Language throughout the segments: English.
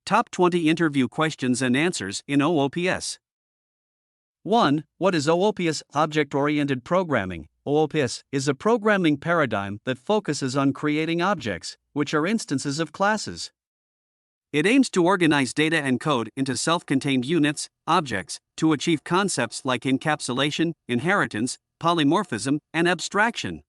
Top 20 interview questions and answers in OOPS. 1. What is OOPS? Object-oriented programming. OOPS is a programming paradigm that focuses on creating objects, which are instances of classes. It aims to organize data and code into self-contained units, objects, to achieve concepts like encapsulation, inheritance, polymorphism, and abstraction.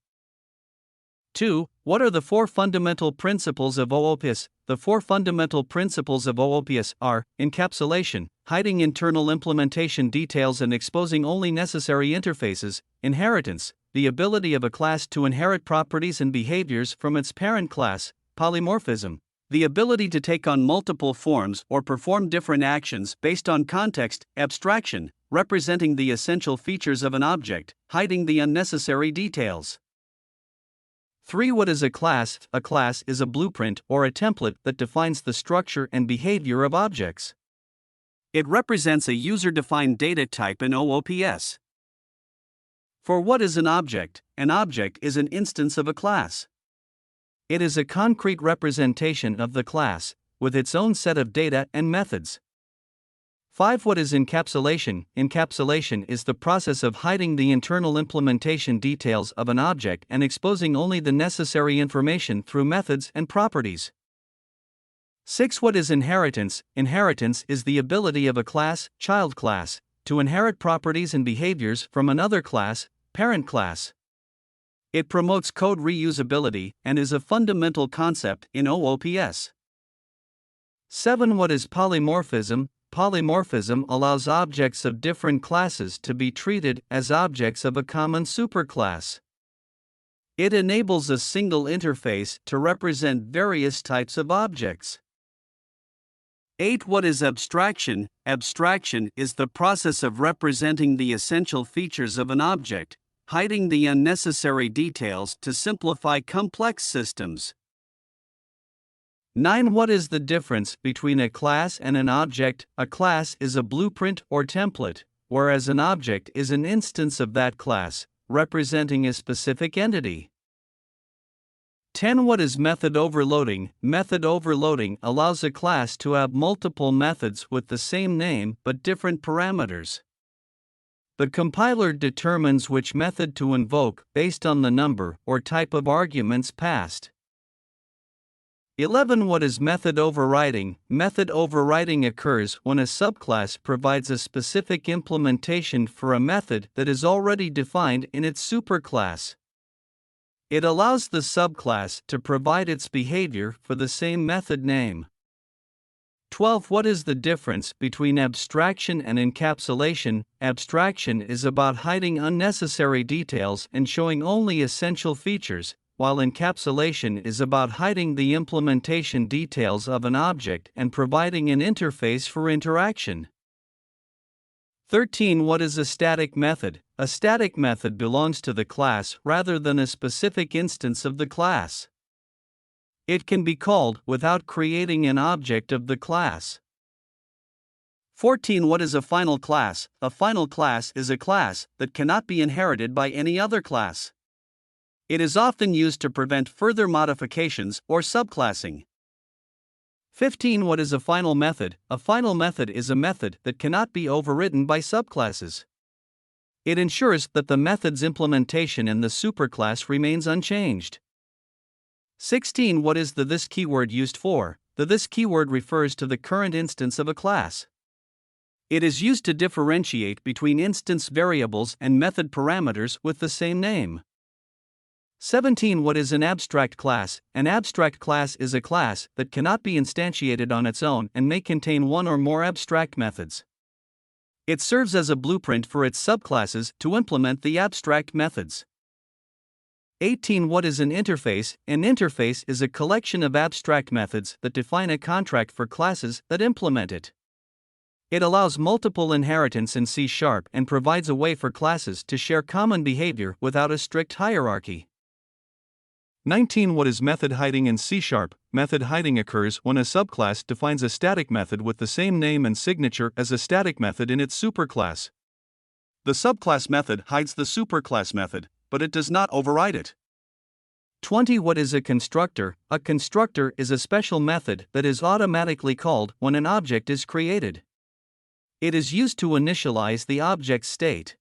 2. What are the four fundamental principles of OOPS? The four fundamental principles of OOPS are encapsulation, hiding internal implementation details and exposing only necessary interfaces; inheritance, the ability of a class to inherit properties and behaviors from its parent class; polymorphism, the ability to take on multiple forms or perform different actions based on context; abstraction, representing the essential features of an object, hiding the unnecessary details. 3. What is a class? A class is a blueprint or a template that defines the structure and behavior of objects. It represents a user-defined data type in OOPS. 4. What is an object? An object is an instance of a class. It is a concrete representation of the class, with its own set of data and methods. 5. What is encapsulation? Encapsulation is the process of hiding the internal implementation details of an object and exposing only the necessary information through methods and properties. 6. What is inheritance? Inheritance is the ability of a class, child class, to inherit properties and behaviors from another class, parent class. It promotes code reusability and is a fundamental concept in OOPS. 7. What is polymorphism? Polymorphism allows objects of different classes to be treated as objects of a common superclass. It enables a single interface to represent various types of objects. 8. What is abstraction? Abstraction is the process of representing the essential features of an object, hiding the unnecessary details to simplify complex systems. 9. What is the difference between a class and an object? A class is a blueprint or template, whereas an object is an instance of that class, representing a specific entity. 10. What is method overloading? Method overloading allows a class to have multiple methods with the same name but different parameters. The compiler determines which method to invoke based on the number or type of arguments passed. 11. What is method overriding? Method overriding occurs when a subclass provides a specific implementation for a method that is already defined in its superclass. It allows the subclass to provide its behavior for the same method name. 12. What is the difference between abstraction and encapsulation? Abstraction is about hiding unnecessary details and showing only essential features, while encapsulation is about hiding the implementation details of an object and providing an interface for interaction. 13. What is a static method? A static method belongs to the class rather than a specific instance of the class. It can be called without creating an object of the class. 14. What is a final class? A final class is a class that cannot be inherited by any other class. It is often used to prevent further modifications or subclassing. 15. What is a final method? A final method is a method that cannot be overridden by subclasses. It ensures that the method's implementation in the superclass remains unchanged. 16. What is the this keyword used for? The this keyword refers to the current instance of a class. It is used to differentiate between instance variables and method parameters with the same name. 17. What is an abstract class? An abstract class is a class that cannot be instantiated on its own and may contain one or more abstract methods. It serves as a blueprint for its subclasses to implement the abstract methods. 18. What is an interface? An interface is a collection of abstract methods that define a contract for classes that implement it. It allows multiple inheritance in C# and provides a way for classes to share common behavior without a strict hierarchy. 19. What is method hiding in C#? Method hiding occurs when a subclass defines a static method with the same name and signature as a static method in its superclass. The subclass method hides the superclass method, but it does not override it. 20. What is a constructor? A constructor is a special method that is automatically called when an object is created. It is used to initialize the object's state.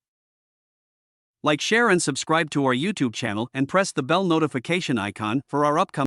Like, share, and subscribe to our YouTube channel, and press the bell notification icon for our upcoming